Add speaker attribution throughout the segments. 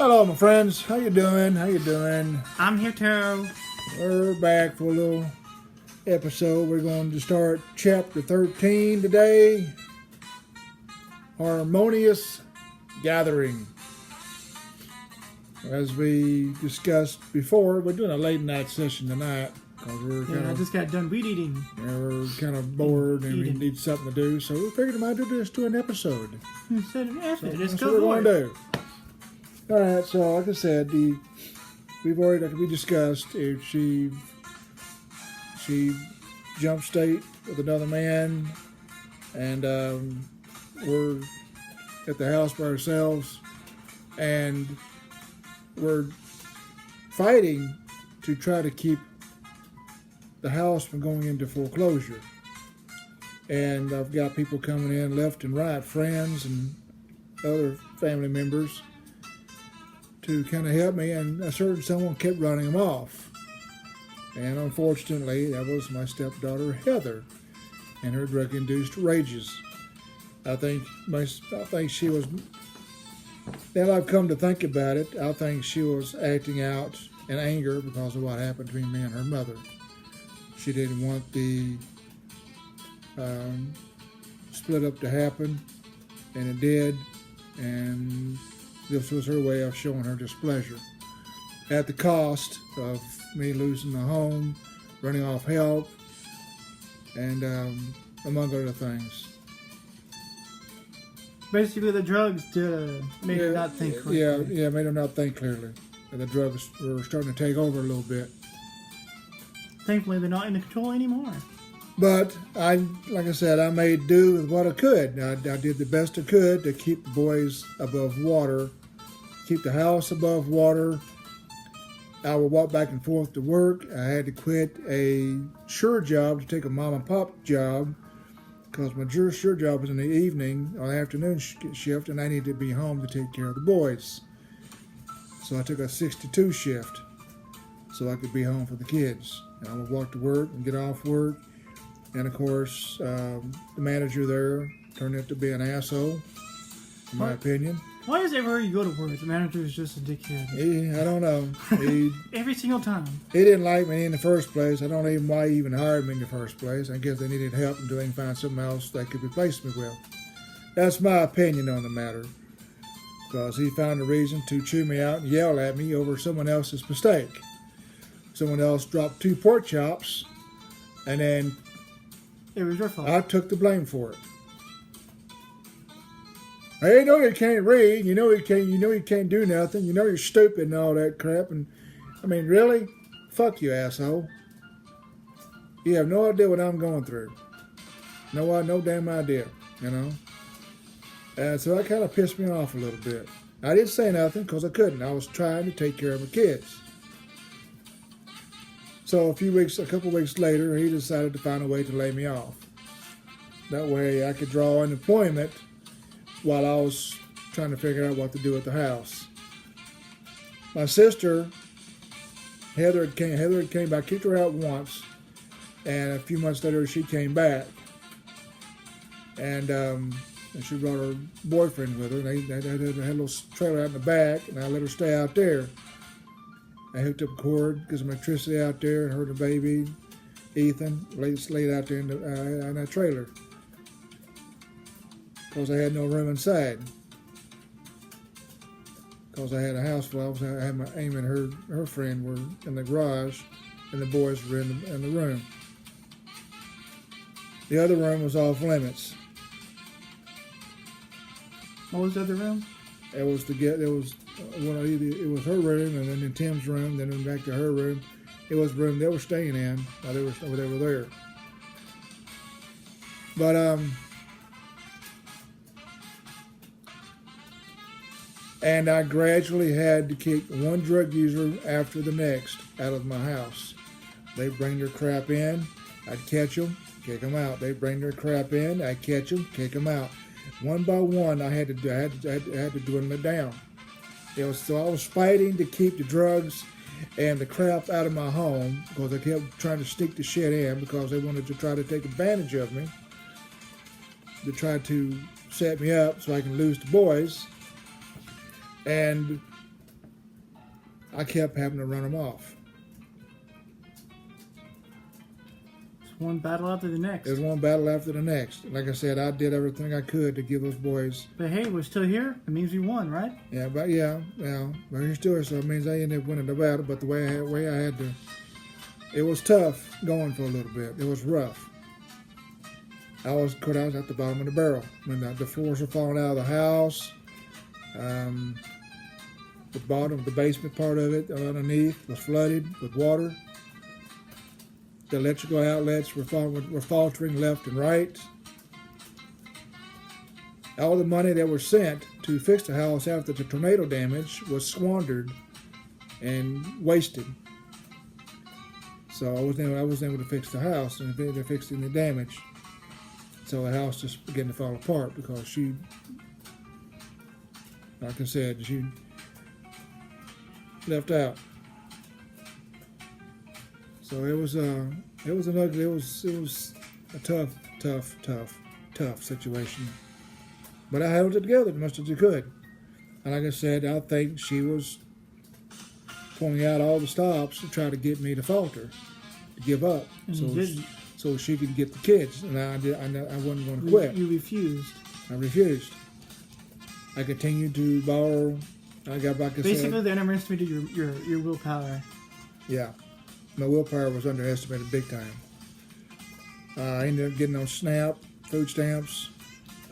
Speaker 1: Hello, my friends. How you doing? How you doing?
Speaker 2: I'm here too.
Speaker 1: We're back for a little episode. We're going to start chapter 13 today. Harmonious Gathering. As we discussed before, we're doing a late night session tonight because
Speaker 2: I just got done weed eating.
Speaker 1: We're kind of bored and we need something to do, so we figured we might do this to an episode.
Speaker 2: Instead of effort,
Speaker 1: That's what we're going to do. All right, so like I said, we discussed if she jumped state with another man, and we're at the house by ourselves, and we're fighting to try to keep the house from going into foreclosure. And I've got people coming in left and right, friends and other family members, to kind of help me, and a certain someone kept running them off. And unfortunately, that was my stepdaughter Heather and her drug-induced rages. I think she was. Now I've come to think about it, I think she was acting out in anger because of what happened between me and her mother. She didn't want the split up to happen, and it did, and this was her way of showing her displeasure at the cost of me losing the home, running off help, and among other things.
Speaker 2: Basically, the drugs made her not think clearly.
Speaker 1: Yeah, made her not think clearly. And the drugs were starting to take over a little bit.
Speaker 2: Thankfully, they're not in control anymore.
Speaker 1: But like I said, I made do with what I could. I did the best I could to keep the boys above water, keep the house above water. I would walk back and forth to work. I had to quit a sure job to take a mom and pop job because my sure job was in the evening or afternoon shift, and I needed to be home to take care of the boys. So I took a 6-2 shift so I could be home for the kids. And I would walk to work and get off work. And of course, the manager there turned out to be an asshole, in my opinion.
Speaker 2: Why is everywhere you go to work, the manager is just a dickhead?
Speaker 1: I don't know.
Speaker 2: Every single time.
Speaker 1: He didn't like me in the first place. I don't know even why he even hired me in the first place. I guess they needed help until they can find something else they could replace me with. That's my opinion on the matter. Because he found a reason to chew me out and yell at me over someone else's mistake. Someone else dropped 2 pork chops, and then
Speaker 2: it was your fault.
Speaker 1: I took the blame for it. Hey, you can't read. You know you can't do nothing. You know you're stupid and all that crap. And I mean, really? Fuck you, asshole. You have no idea what I'm going through. No damn idea, you know. And so that kind of pissed me off a little bit. I didn't say nothing because I couldn't. I was trying to take care of my kids. So a couple weeks later, he decided to find a way to lay me off. That way I could draw unemployment while I was trying to figure out what to do at the house. My sister, Heather came back. I kicked her out once, and a few months later she came back. And she brought her boyfriend with her. They had a little trailer out in the back, and I let her stay out there. I hooked up a cord, get some electricity out there, and her and the baby, Ethan, laid out there in that trailer. Because I had no room inside. Because I had a house full. I had my Amy and her friend were in the garage, and the boys were in the room. The other room was off limits.
Speaker 2: What was the other room?
Speaker 1: It was it was her room, and then in Tim's room, then back to her room. It was the room they were staying in. They were there. But and I gradually had to kick one drug user after the next out of my house. They'd bring their crap in, I'd catch them, kick them out. They'd bring their crap in, I'd catch them, kick them out. One by one, I had to dwindle it down. So I was fighting to keep the drugs and the crap out of my home because they kept trying to sneak the shit in because they wanted to try to take advantage of me, to try to set me up so I can lose the boys. And I kept having to run them off.
Speaker 2: It's one battle after the next.
Speaker 1: It was one battle after the next. Like I said, I did everything I could to give those boys.
Speaker 2: But hey, we're still here. It means we won, right?
Speaker 1: Yeah, but we're still here, so it means I ended up winning the battle. But the way I had to, it was tough going for a little bit. It was rough. I was at the bottom of the barrel when the floors were falling out of the house. The bottom, the basement part of it underneath was flooded with water. The electrical outlets were faltering left and right. All the money that was sent to fix the house after the tornado damage was squandered and wasted. So I wasn't able to fix the house and to fix the damage. So the house just began to fall apart because she, like I said, she left out. So it was a tough situation. But I held it together as much as I could. And like I said, I think she was pointing out all the stops to try to get me to falter, to give up.
Speaker 2: And
Speaker 1: so she could get the kids. And I wasn't going to quit.
Speaker 2: You refused.
Speaker 1: I refused. I continued to borrow. I got back and
Speaker 2: Basically, they underestimated your willpower.
Speaker 1: Yeah. My willpower was underestimated big time. I ended up getting on SNAP, food stamps.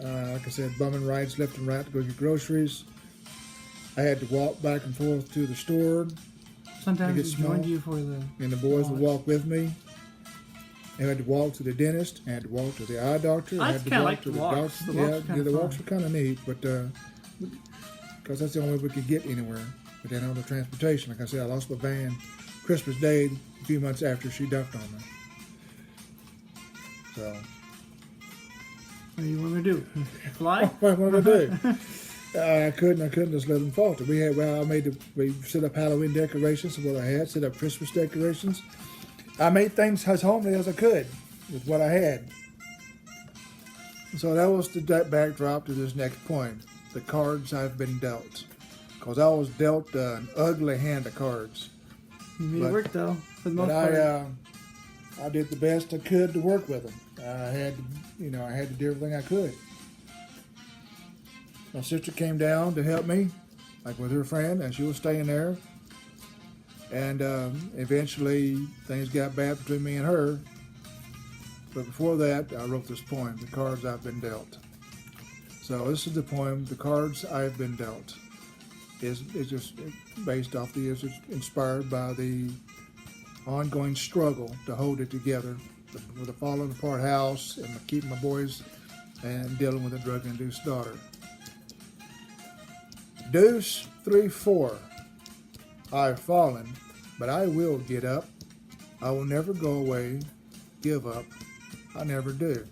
Speaker 1: Like I said, bumming rides left and right to go get groceries. I had to walk back and forth to the store.
Speaker 2: Sometimes we joined you for the...
Speaker 1: And the boys would walk with me. I had to walk to the dentist. I had to walk to the eye doctor.
Speaker 2: I kind of like the walks.
Speaker 1: The walks were kind of neat, but because that's the only way we could get anywhere. But then all the transportation, like I said, I lost my van Christmas Day a few months after she dumped on me. So...
Speaker 2: What do you want me to do? Fly?
Speaker 1: What am I gonna do? I couldn't just let them falter. We set up Halloween decorations of what I had, set up Christmas decorations. I made things as homely as I could with what I had. So that was that backdrop to this next point. The cards I've been dealt. Because I was dealt an ugly hand of cards.
Speaker 2: You made it work though, for the most part.
Speaker 1: I did the best I could to work with them. I had to do everything I could. My sister came down to help me, like with her friend, and she was staying there. And eventually, things got bad between me and her. But before that, I wrote this poem, The Cards I've Been Dealt. So this is the poem, The Cards I've Been Dealt. It's just based off it's inspired by the ongoing struggle to hold it together with a falling apart house and keeping my boys and dealing with a drug-induced daughter. Deuce 3-4. I've fallen, but I will get up. I will never go away, give up. I never do.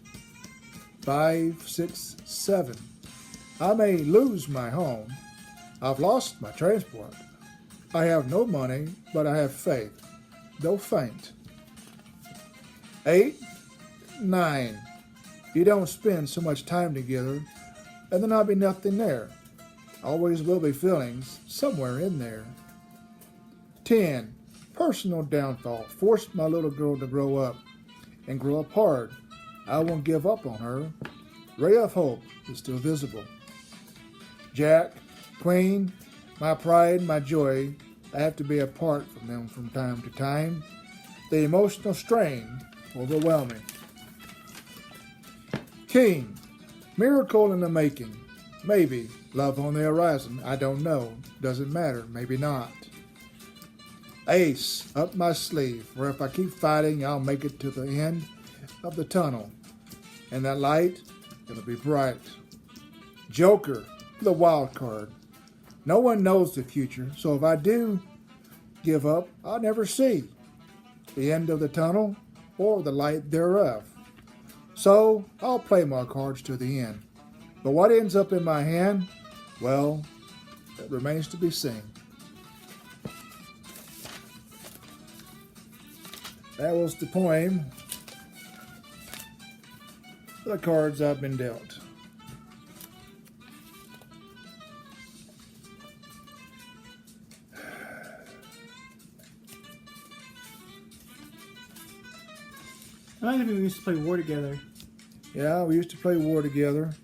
Speaker 1: 5, 6, 7. I may lose my home. I've lost my transport. I have no money, but I have faith. Don't faint. 8, 9. You don't spend so much time together, and then I'll be nothing there. Always will be feelings somewhere in there. 10. Personal downfall. Forced my little girl to grow up and grow up hard. I won't give up on her. Ray of hope is still visible. Jack, Queen, my pride, my joy. I have to be apart from them from time to time. The emotional strain overwhelming. King, miracle in the making. Maybe love on the horizon. I don't know. Doesn't matter. Maybe not. Ace, up my sleeve, where if I keep fighting, I'll make it to the end of the tunnel. And that light, it'll be bright. Joker, the wild card. No one knows the future, so if I do give up, I'll never see the end of the tunnel or the light thereof. So I'll play my cards to the end. But what ends up in my hand, well, it remains to be seen. That was the poem, The Cards I've Been Dealt.
Speaker 2: I like if we used to play war together.
Speaker 1: Yeah, we used to play war together.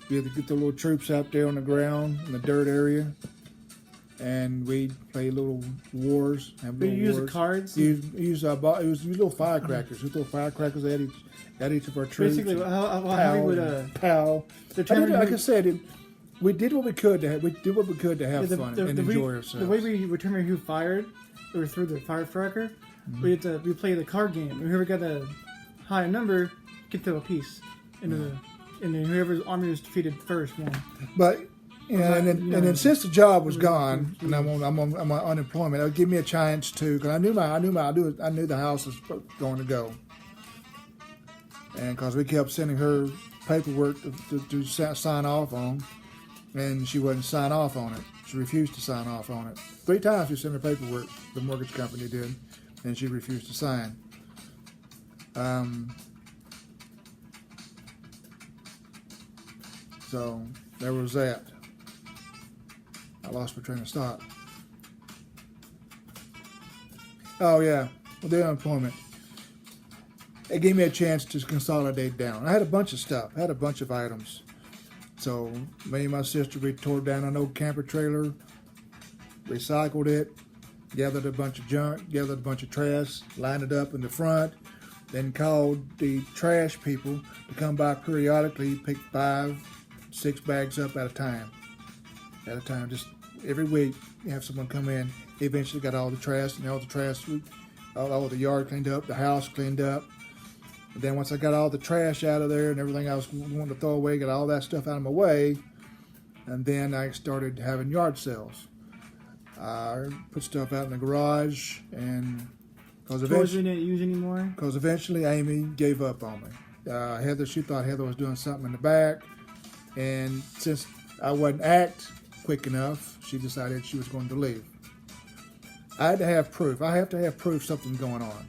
Speaker 1: We had to get the little troops out there on the ground in the dirt area, and we'd play little wars. Have
Speaker 2: But
Speaker 1: little
Speaker 2: you use the
Speaker 1: wars.
Speaker 2: cards.
Speaker 1: Use little firecrackers. Little firecrackers at each of our troops.
Speaker 2: Basically, how we would
Speaker 1: pow.
Speaker 2: determine
Speaker 1: Like
Speaker 2: who-
Speaker 1: I said, we did what we could to have. We did what we could to have fun and enjoy ourselves.
Speaker 2: The way we determined who fired or threw the firecracker, we play the card game. Whoever got the high number could throw a piece into and then whoever's army was defeated first won.
Speaker 1: But and then since the job was gone and I'm on unemployment, it would give me a chance to, because I knew the house was going to go, and because we kept sending her paperwork to sign off on, and she wouldn't sign off on it. She refused to sign off on it. 3 times we sent her paperwork, the mortgage company did, and she refused to sign. So there was that. I lost my train of thought. Oh yeah, well, the unemployment. It gave me a chance to consolidate down. I had a bunch of stuff. I had a bunch of items. So me and my sister, we tore down an old camper trailer, recycled it, gathered a bunch of junk, gathered a bunch of trash, lined it up in the front, then called the trash people to come by periodically, pick 5, 6 bags up at a time. Just every week, you have someone come in. They eventually got all the trash, and all the yard cleaned up, the house cleaned up. And then once I got all the trash out of there and everything I was wanting to throw away, got all that stuff out of my way, and then I started having yard sales. I put stuff out in the garage, and because
Speaker 2: Toys we didn't use anymore.
Speaker 1: eventually Amy gave up on me. She thought Heather was doing something in the back, and since I wouldn't act quick enough, she decided she was going to leave. I had to have proof. I have to have proof something's going on.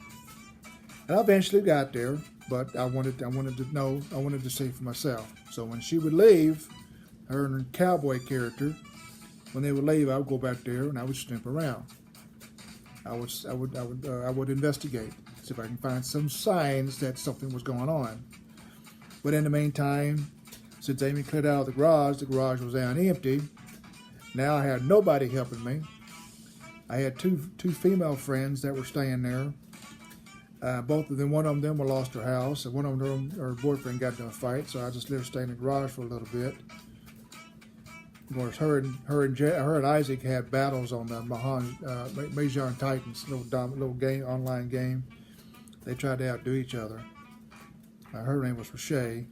Speaker 1: And I eventually got there, but I wanted to know. I wanted to see for myself. So when she would leave, her and her cowboy character, when they would leave, I would go back there and I would snoop around. I would investigate, see if I can find some signs that something was going on. But in the meantime, since Amy cleared out the garage was down empty. Now I had nobody helping me. I had two female friends that were staying there. Both of them, one of them lost her house, and one of them, her boyfriend got into a fight, so I just let her stay in the garage for a little bit. Of course, her and Isaac had battles on the Mahjong Titans, little game, online game. They tried to outdo each other. Her name was Rashay,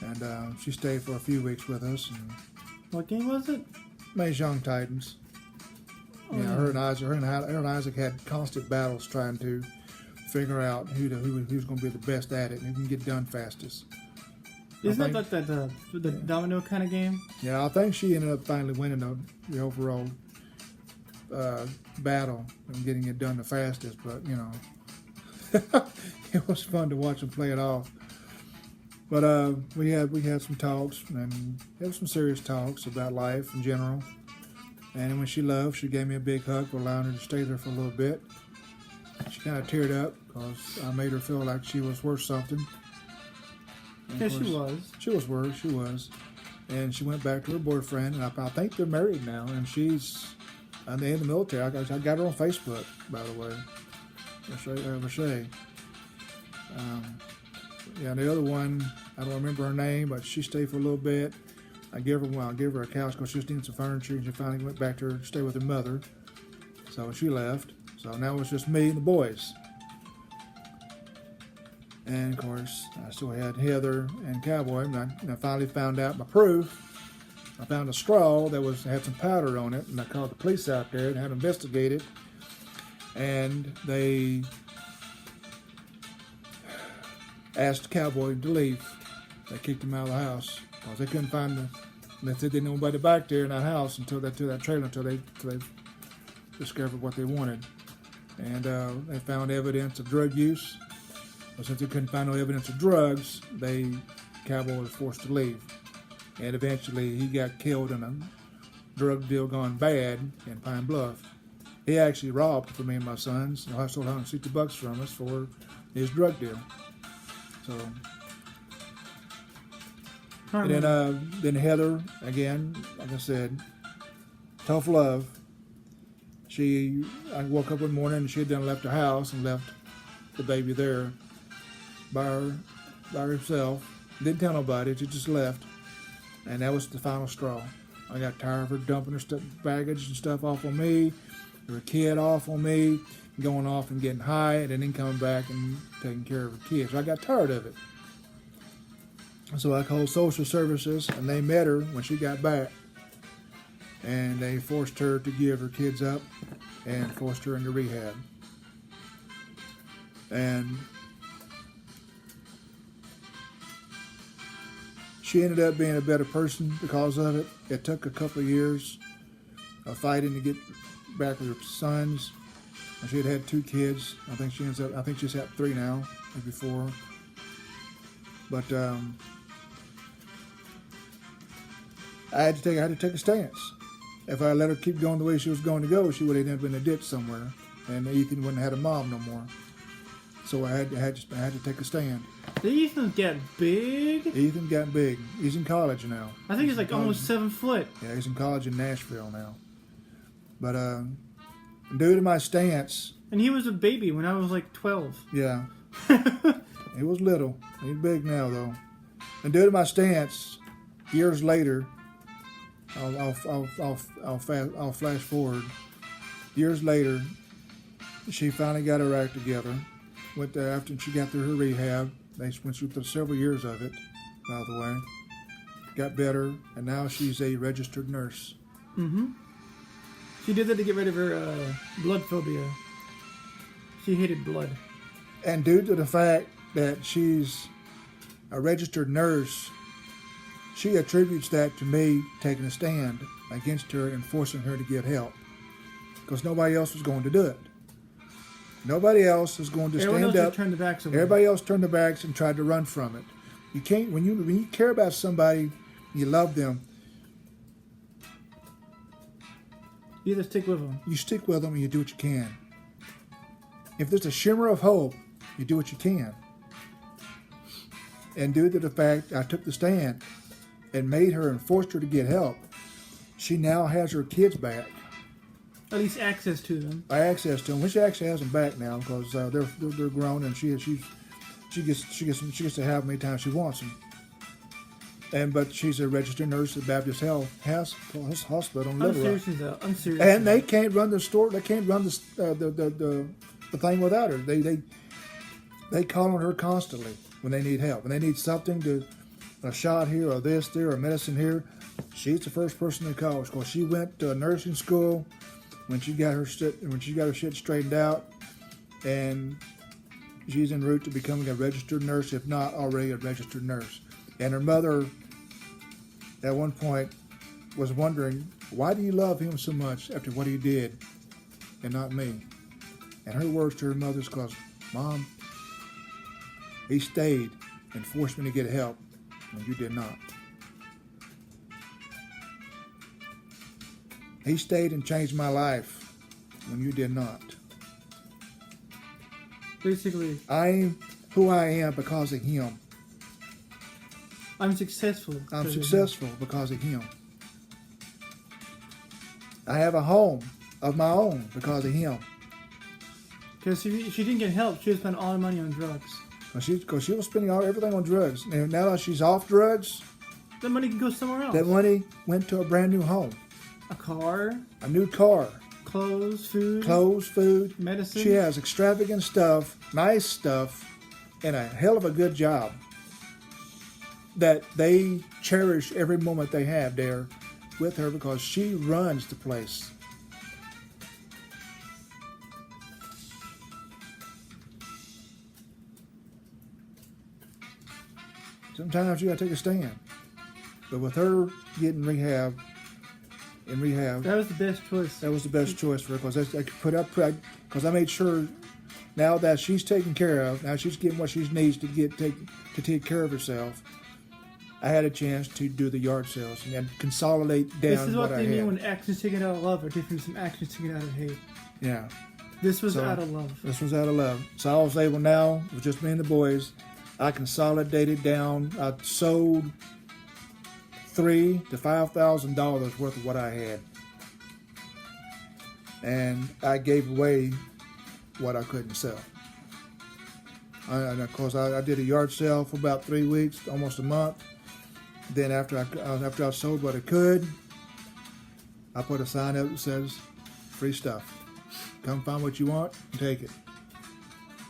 Speaker 1: and she stayed for a few weeks with us. And
Speaker 2: What game was it?
Speaker 1: Mahjong Titans. Yeah, her and Isaac had constant battles trying to figure out who's going to be the best at it and who can get done fastest.
Speaker 2: Isn't that like the domino kind of game?
Speaker 1: Yeah, I think she ended up finally winning the overall battle and getting it done the fastest. But it was fun to watch them play it off. But we had some talks, and there were some serious talks about life in general. And when she left, she gave me a big hug for allowing her to stay there for a little bit. She kind of teared up because I made her feel like she was worth something.
Speaker 2: Yeah, she was.
Speaker 1: She was. And she went back to her boyfriend, and I think they're married now, and she's in the military. I got her on Facebook, by the way. Rashay. Yeah, the other one, I don't remember her name, but she stayed for a little bit. I gave her a couch because she was needing some furniture, and she finally went back to stay with her mother. So she left. So now it's just me and the boys. And of course, I still had Heather and Cowboy, and I finally found out my proof. I found a straw that had some powder on it, and I called the police out there and had them investigate it. And they asked Cowboy to leave. They kicked him out of the house because they couldn't find they said there nobody back there in that house until that trailer until they discovered what they wanted. And they found evidence of drug use. But since they couldn't find no evidence of drugs, Cowboy was forced to leave. And eventually he got killed in a drug deal gone bad in Pine Bluff. He actually robbed for me and my sons. I stole $160 from us for He's a drug dealer. So,
Speaker 2: Harmoneous.
Speaker 1: and then Heather, again, like I said, tough love. I woke up one morning and she had done left the house and left the baby there by herself. Didn't tell nobody. She just left, and that was the final straw. I got tired of her dumping her baggage and stuff off on me, her kid off on me, going off and getting high, and then coming back and taking care of her kids. So I got tired of it. So I called social services, and they met her when she got back, and they forced her to give her kids up and forced her into rehab. And she ended up being a better person because of it. It took a couple of years of fighting to get back with her sons. And she had 2 kids. I think she's had 3 now, maybe 4. But I had to take a stance. If I let her keep going the way she was going to go, she would have ended up in a ditch somewhere, and Ethan wouldn't have had a mom no more. So I had to take a stand.
Speaker 2: Did Ethan get big?
Speaker 1: Ethan got big. He's in college now.
Speaker 2: I think he's like almost 7 foot.
Speaker 1: Yeah, he's in college in Nashville now. But due to my stance,
Speaker 2: And he was a baby when I was like 12.
Speaker 1: yeah, he was little. He's big now though. And due to my stance, years later, I'll flash forward. Years later, she finally got her act together. Went there after she got through her rehab. They went through several years of it, by the way. Got better, and now she's a registered nurse.
Speaker 2: Mm-hmm. She did that to get rid of her blood phobia. She hated blood.
Speaker 1: And due to the fact that she's a registered nurse, she attributes that to me taking a stand against her and forcing her to get help. Because nobody else was going to do it. Nobody else is going to
Speaker 2: Everyone
Speaker 1: stand
Speaker 2: else
Speaker 1: up.
Speaker 2: just turned their backs away.
Speaker 1: Everybody else turned their backs and tried to run from it. You can't, when you care about somebody, you love them,
Speaker 2: You either stick with them.
Speaker 1: you stick with them and you do what you can. If there's a shimmer of hope, you do what you can. And due to the fact I took the stand and made her and forced her to get help, she now has her kids back.
Speaker 2: At least access to them.
Speaker 1: By access to them, which she actually has them back now because they're grown and she gets to have them anytime she wants them. But she's a registered nurse at Baptist Health Hospital in Little Rock.
Speaker 2: I'm serious.
Speaker 1: And they can't run the store. They can't run the thing without her. They call on her constantly when they need help. When they need something, a shot here or this there or medicine here, she's the first person they call because she went to nursing school when she got her shit straightened out, and she's en route to becoming a registered nurse, if not already a registered nurse. And her mother, at one point, was wondering, why do you love him so much after what he did and not me? And her words to her mother is because, Mom, he stayed and forced me to get help when you did not. He stayed and changed my life when you did not.
Speaker 2: Basically,
Speaker 1: I am who I am because of him.
Speaker 2: I'm successful.
Speaker 1: I'm
Speaker 2: because of
Speaker 1: successful because of him. I have a home of my own because of him.
Speaker 2: Because if she didn't get help, she would spend all her money on drugs.
Speaker 1: Because she was spending everything on drugs. And now that she's off drugs,
Speaker 2: That money can go somewhere else.
Speaker 1: that money went to a brand new home.
Speaker 2: A car,
Speaker 1: A new car,
Speaker 2: clothes, food,
Speaker 1: food.
Speaker 2: medicine.
Speaker 1: She has extravagant stuff, nice stuff, and a hell of a good job that they cherish every moment they have there with her because she runs the place. Sometimes you gotta take a stand. But with her getting rehab,
Speaker 2: That was the best choice.
Speaker 1: that was the best choice for her because I made sure now that she's taken care of, now she's getting what she needs to take care of herself. I had a chance to do the yard sales and consolidate down
Speaker 2: This is what
Speaker 1: I
Speaker 2: they
Speaker 1: had.
Speaker 2: mean when actions taken out of love are different from actions taken out of hate.
Speaker 1: Yeah,
Speaker 2: This was
Speaker 1: So,
Speaker 2: out of love.
Speaker 1: This was out of love. So I was able now, with just me and the boys, I consolidated down. I sold $3,000 to $5,000 worth of what I had, and I gave away what I couldn't sell. And of course, I did a yard sale for about 3 weeks, almost a month. Then after I sold what I could, I put a sign up that says, "Free stuff. Come find what you want and take it."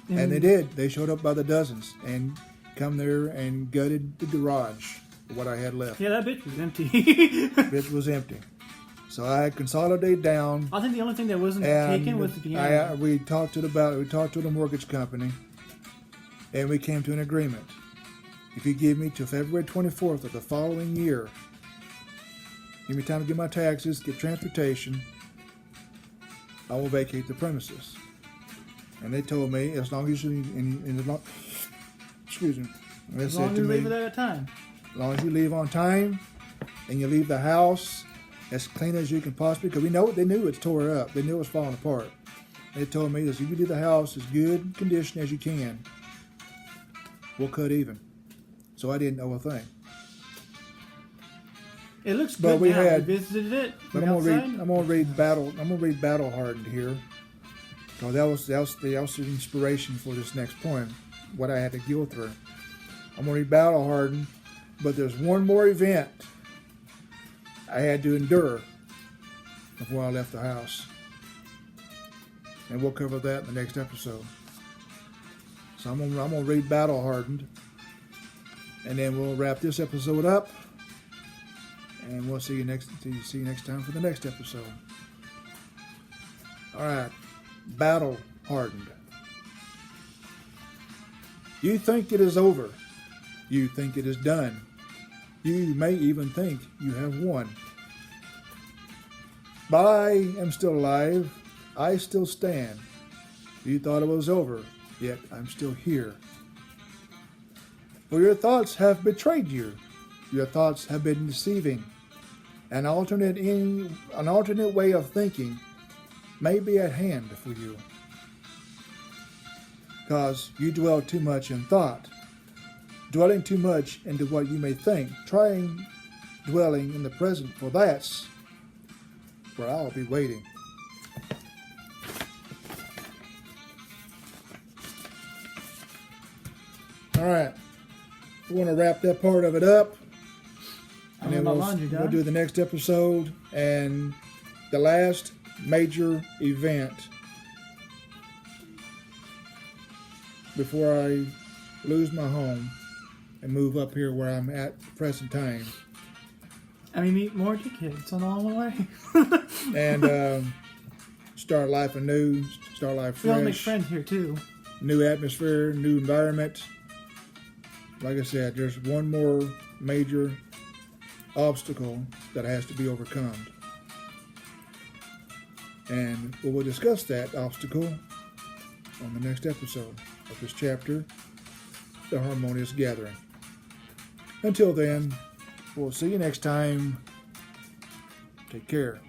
Speaker 1: And they did. They showed up by the dozens and come there and gutted the garage for what I had left.
Speaker 2: Yeah, that bitch was empty.
Speaker 1: It was empty. So I had consolidated down.
Speaker 2: I think the only thing that wasn't
Speaker 1: And
Speaker 2: taken was the piano.
Speaker 1: we talked to the mortgage company, and we came to an agreement. If you give me till February 24th of the following year, give me time to get my taxes, get transportation, I will vacate the premises. And they told me as long as you excuse me, they
Speaker 2: As
Speaker 1: said
Speaker 2: long as
Speaker 1: to
Speaker 2: you
Speaker 1: me,
Speaker 2: leave it at a time.
Speaker 1: as long as you leave on time and you leave the house as clean as you can possibly, because they knew it's tore up. They knew it was falling apart. They told me that if you leave the house as good condition as you can, we'll cut even. So I didn't know a thing.
Speaker 2: It looks
Speaker 1: But
Speaker 2: good
Speaker 1: we
Speaker 2: now.
Speaker 1: had-
Speaker 2: We visited it.
Speaker 1: But I'm gonna read Battle Hardened here. So that was the inspiration for this next poem, what I had to go through. I'm gonna read Battle Hardened, but there's one more event I had to endure before I left the house. And we'll cover that in the next episode. So I'm gonna read Battle Hardened, and then we'll wrap this episode up. And we'll see you next time for the next episode. All right, Battle Hardened. You think it is over. You think it is done. You may even think you have won. But I am still alive. I still stand. You thought it was over, yet I'm still here. For your thoughts have betrayed you. Your thoughts have been deceiving. An alternate way of thinking may be at hand for you. Because you dwell too much in thought, dwelling too much into what you may think, dwelling in the present, for that's where I'll be waiting. All right, we want to wrap that part of it up. And then we'll do the next episode and the last major event before I lose my home and move up here where I'm at the present time.
Speaker 2: And we meet more kids along the way.
Speaker 1: And start life anew, start life fresh.
Speaker 2: We all make friends here too.
Speaker 1: New atmosphere, new environment. Like I said, there's one more major obstacle that has to be overcome. And we will discuss that obstacle on the next episode of this chapter, The Harmonious Gathering. Until then, we'll see you next time. Take care.